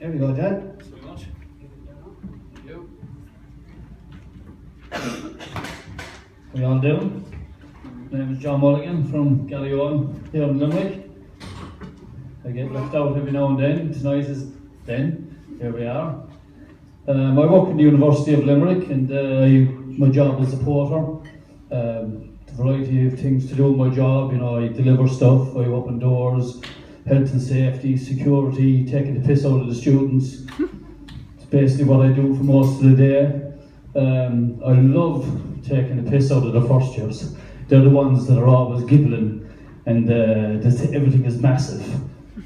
There you go, Jen. Thanks very much. Thank you. How you all doing? My name is John Mulligan from Gallyoan here in Limerick. I get left out every now and then. Tonight is then. Here we are. I work in the University of Limerick, and my job is a porter. A variety of things to do with my job. You know, I deliver stuff, I open doors, health and safety, security, taking the piss out of the students. It's basically what I do for most of the day. I love taking the piss out of the first years. They're the ones that are always giggling, and everything is massive,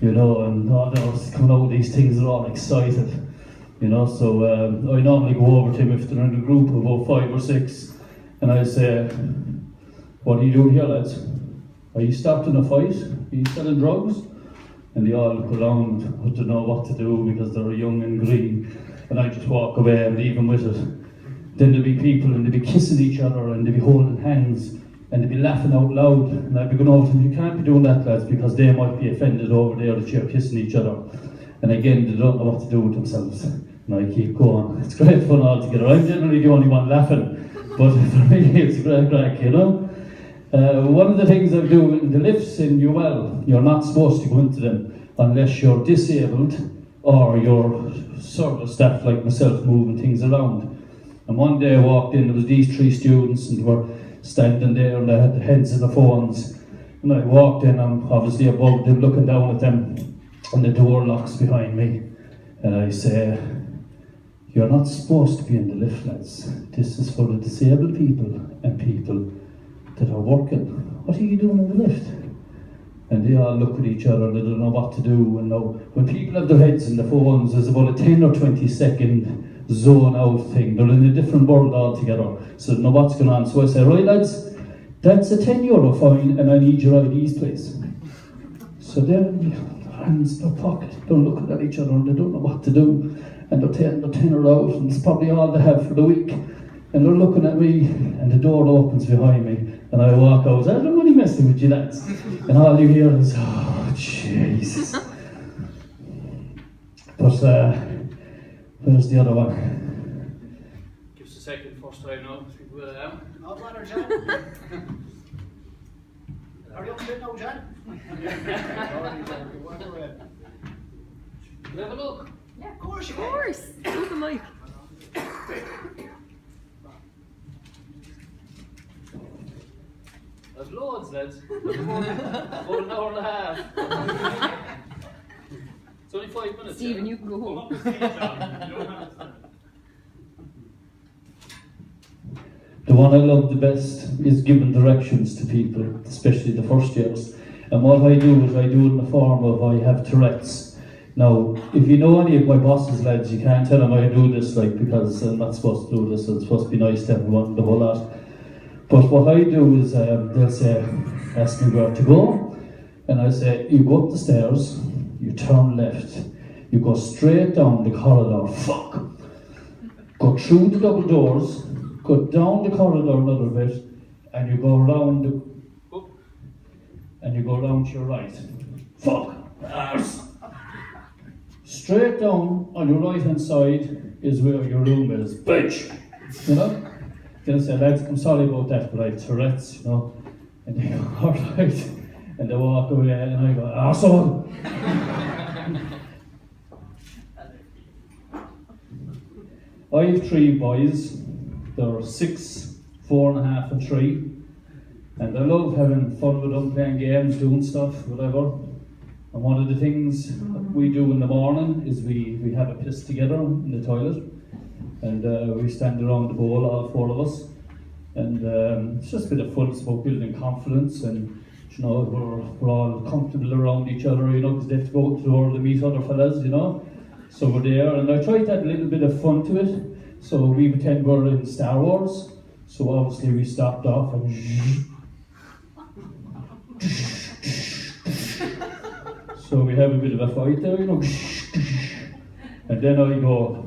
you know, and they're coming out with these things, they're all excited, you know. So I normally go over to them if they're in a group of about 5 or 6, and I say, "What are you doing here, lads? Are you starting a fight? Are you selling drugs?" And they all look around, but don't know what to do because they're young and green, and I just walk away and leave them with it. Then there'll be people, and they'll be kissing each other, and they'll be holding hands, and they'll be laughing out loud, and I'll be going over to them, "You can't be doing that, lads, because they might be offended over there that you're kissing each other." And again, they don't know what to do with themselves, and I keep going. It's great fun altogether. I'm generally the only one laughing, but for me it's a great crack, you know. One of the things I do in the lifts in UL, you're not supposed to go into them unless you're disabled or you're service staff like myself moving things around. And one day I walked in, there was these 3 students, and they were standing there and they had the heads of the phones. And I walked in, I'm obviously above them, looking down at them, and the door locks behind me. And I say, "You're not supposed to be in the lift, lads. This is for the disabled people and people that are working. What are you doing in the lift?" And they all look at each other and they don't know what to do. And now, when people have their heads in the phones, there's about a 10 or 20 second zone out thing. They're in a different world altogether, so they don't know what's going on. So I say, "Right, lads, that's a €10 fine, and I need your IDs, please." So they're hands in their pocket, they're looking at each other and they don't know what to do, and they're taking their tenner out, and it's probably all they have for the week. And they're looking at me, and the door opens behind me, and I walk out. "I'm only messing with you, lads." And all you hear is, "Oh, Jesus." But where's the other one? Give us a second first time now. See where I am. No bother, John. Are you up to it now, John? Have a look. Yeah, Of course you of course. Do the mic. There's loads, lads. About an hour and a half. It's only 5 minutes. Stephen, yeah? you can go home. The one I love the best is giving directions to people, especially the first years. And what I do is I do it in the form of I have Tourette's. Now, if you know any of my bosses, lads, you can't tell them I do this, like, because I'm not supposed to do this. It's supposed to be nice to everyone, the whole lot. But what I do is they'll say, ask me where to go, and I say, "You go up the stairs, you turn left, you go straight down the corridor, go through the double doors, go down the corridor another bit, and you go around to your right. Arse. Straight down on your right hand side is where your room is, bitch." You know? Then I say, "Lads, I'm sorry about that, but I have Tourette's, you know." And they go, "Alright." And they walk away, and I go, "Arsehole." I have 3 boys. They're 6, 4.5, and 3. And I love having fun with them, playing games, doing stuff, whatever. And one of the things we do in the morning is we have a piss together in the toilet. And we stand around the bowl, all 4 of us. And it's just a bit of fun. It's about building confidence, and you know, we're all comfortable around each other, you know, because they have to go out to the world and meet other fellas, you know. So we're there, and I tried to add a little bit of fun to it. So we pretend we're in Star Wars. So obviously we stopped off and so we have a bit of a fight there, you know. And then I go,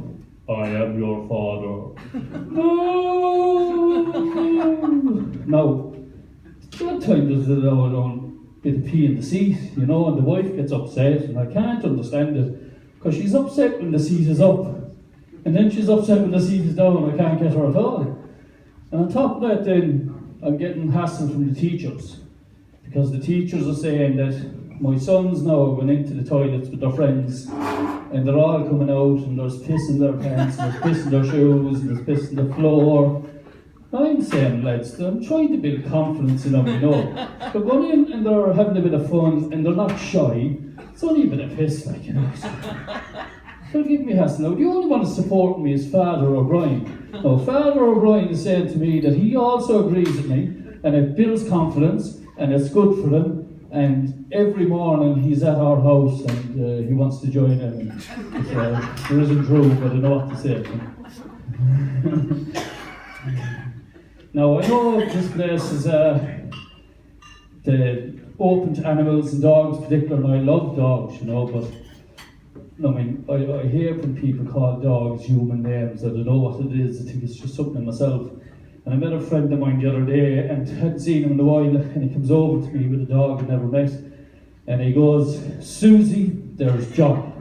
"I am your father." No! Now, sometimes there's a bit of pee in the seat, you know, and the wife gets upset, and I can't understand it. Because she's upset when the seat is up, and then she's upset when the seat is down, and I can't get her at all. And on top of that then, I'm getting hassle from the teachers, because the teachers are saying that my sons now are going into the toilets with their friends, and they're all coming out, and there's piss in their pants, and there's piss in their shoes, and there's piss in the floor. I'm saying, lads, I'm trying to build confidence in them, you know. They're going in and they're having a bit of fun, and they're not shy. It's only a bit of piss, like, you know. So they'll give me hassle. Now, the only one to support me is Father O'Brien. Now, Father O'Brien is saying to me that he also agrees with me, and it builds confidence, and it's good for them. And every morning he's at our house, and he wants to join in. There isn't true, but I know what to say. Now, I know this place is open to animals and dogs particularly, and I love dogs, you know, but I mean, I hear from people call dogs human names. I don't know what it is. I think it's just something myself. And I met a friend of mine the other day and hadn't seen him in a while, and he comes over to me with a dog I'd never met, and he goes, "Susie, there's John."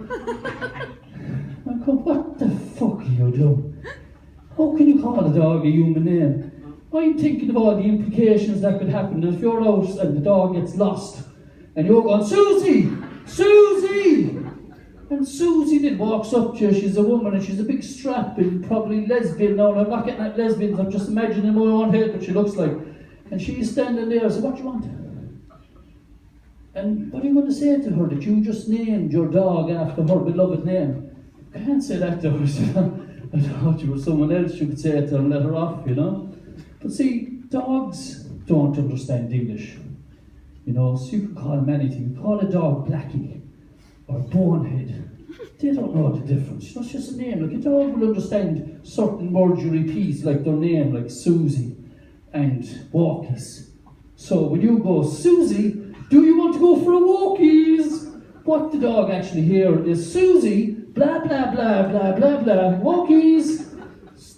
I go, "What the fuck are you doing? How can you call a dog a human name?" I'm thinking of all the implications that could happen if you're out and the dog gets lost, and you're going, "Susie! Susie!" And Susie then walks up to her. She's a woman, and she's a big strapping, probably lesbian. No, I'm not getting at lesbians, I'm just imagining in my own head what she looks like. And she's standing there. I said, "What do you want?" And what are you going to say to her? That you just named your dog after her beloved name? I can't say that to her. I thought you were someone else you could say it to and let her off, you know. But see, dogs don't understand English. You know, so you can call them anything. You call a dog Blackie or Bonehead. They don't know the difference. You know, it's just a name. Like, a dog will understand certain words you repeat, like their name, like Susie and Walkies. So when you go, "Susie, do you want to go for a walkies?" What the dog actually hear is, "Susie, blah, blah, blah, blah, blah, blah, walkies."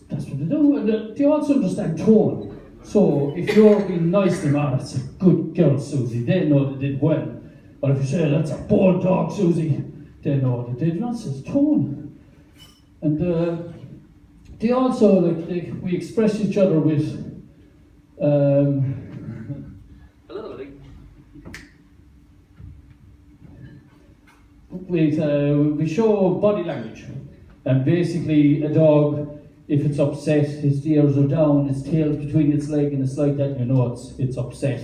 That's what they do. And they also understand tone. So if you're being nice to them, "Oh, that's a good girl, Susie," they know they did well. But if you say, "That's a bold dog, Susie," they know they did not. It's tone. And they also, like, we express each other with we show body language. And basically, a dog, if it's upset, its ears are down, its tail's between its leg, and it's like that, you know it's upset.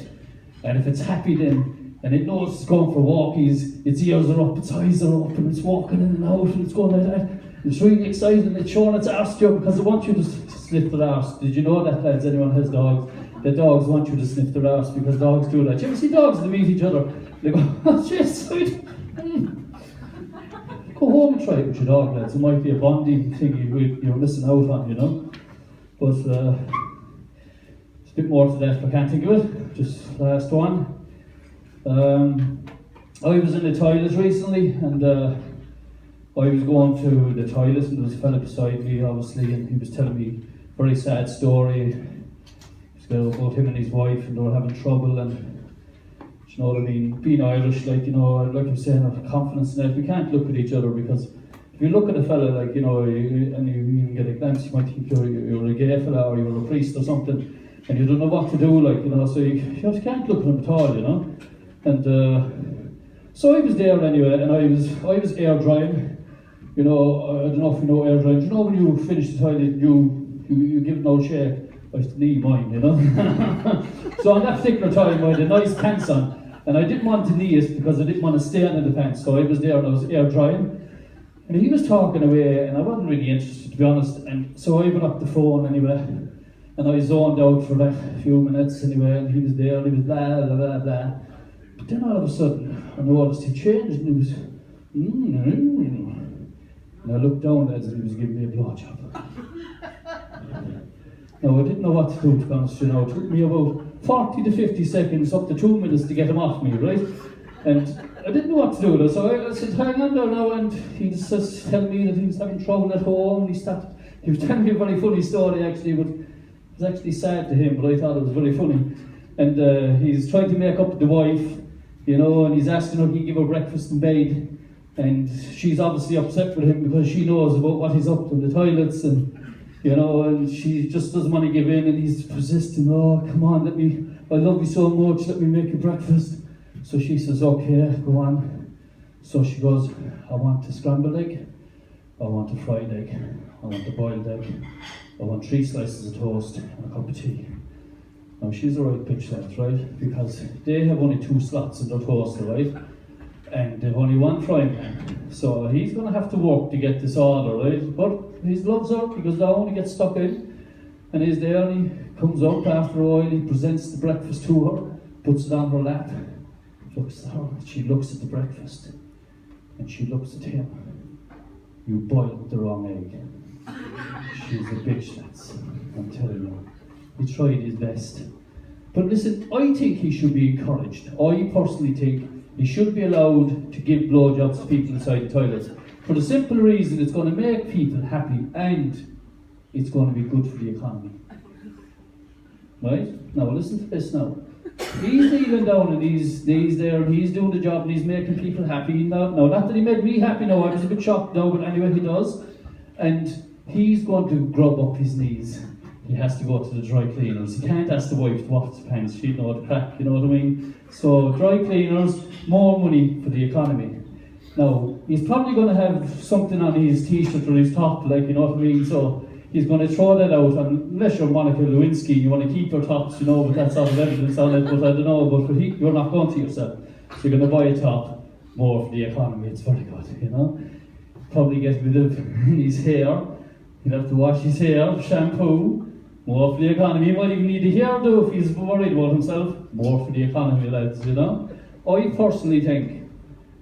And if it's happy then, and it knows it's going for walkies, its ears are up, its eyes are up, and it's walking in and out, and it's going like that. It's really excited, and it's showing its arse to you because it wants you to sniff their arse. Did you know that, lads? Anyone has dogs? The dogs want you to sniff their arse because dogs do that. You ever see dogs that meet each other? They go, "Oh, jeez, go home and try it with your dog, lads. It might be a bonding thing you're missing out on, you know. But it's a bit more to that, I can't think of it. Just last one. I was in the toilet recently, and I was going to the toilet, and there was a fella beside me, obviously, and he was telling me a very sad story. About him and his wife, and they were having trouble, and you know what I mean, being Irish, like, you know, like you're saying, have confidence in that. We can't look at each other, because if you look at a fella, like, you know, and you even get a glance, you might think you're a gay fella, or you're a priest or something, and you don't know what to do, like, you know, so you just can't look at him at all, you know. And so I was there anyway, and I was air drying. You know, I don't know if you know air drying. Do you know when you finish the toilet, you give an old shake? I used to knee mine, you know. So on that particular time, I had a nice pants on, and I didn't want to knee it because I didn't want to stay under the pants. So I was there and I was air drying, and he was talking away, and I wasn't really interested, to be honest. And so I went up the phone anyway, and I zoned out for that few minutes anyway, and he was there, and he was blah, blah, blah, blah. But then all of a sudden, I noticed he changed, and he was, and I looked down as he was giving me a blowjob. Now, I didn't know what to do, to be honest, you know. It took me about 40 to 50 seconds, up to 2 minutes to get him off me, right? And I didn't know what to do, so I said, "Hang on there now," and he just says, telling me that he was having trouble at home. He was telling me a very funny story, actually, but it was actually sad to him, but I thought it was very funny. And he's trying to make up with the wife, you know, and he's asking her if he give her breakfast in bed. And she's obviously upset with him because she knows about what he's up to in the toilets, and you know, and she just doesn't want to give in, and he's persisting, oh, come on, I love you so much, let me make you breakfast. So she says, okay, go on. So she goes, I want a scrambled egg, I want a fried egg, I want a boiled egg, I want 3 slices of toast and a cup of tea. Now she's the right pitch length, right? Because they have only 2 slots in their toaster, right? And they've only 1 frying pan. So he's going to have to work to get this order, right? But he loves her because they only get stuck in. And he's there, and he comes up after a while, he presents the breakfast to her, puts it on her lap, looks at her, she looks at the breakfast, and she looks at him. You boiled the wrong egg. She's a bitch, lads, I'm telling you. He tried his best. But listen, I think he should be encouraged. I personally think he should be allowed to give blowjobs to people inside the toilets. For the simple reason it's going to make people happy and it's going to be good for the economy. Right? Now listen to this now. He's kneeling down on his knees there, and he's doing the job, and he's making people happy. No, not that he made me happy, no, I was a bit shocked now, but anyway he does. And he's going to grub up his knees. He has to go to the dry cleaners. He can't ask the wife to wash his pants, she'd know the crack, you know what I mean? So dry cleaners, more money for the economy. Now, he's probably going to have something on his t-shirt or his top, like, you know what I mean? So he's going to throw that out, unless you're Monica Lewinsky, you want to keep your tops, you know, but that's all evidence on it, but I don't know, but you're not going to yourself. So you're going to buy a top, more for the economy, it's very good, you know? Probably get rid of his hair, he'll have to wash his hair, shampoo, more for the economy. He might even need a hairdo if he's worried about himself, more for the economy, lads, you know? I personally think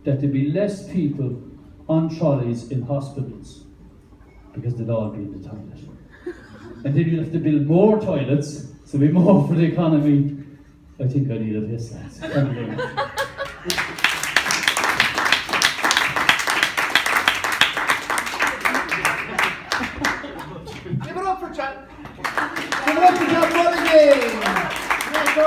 that there'd be less people on trolleys in hospitals because they'd all be in the toilet. And then you'd have to build more toilets, so there'd be more for the economy. I think I need a piss, lads. Thank you very much.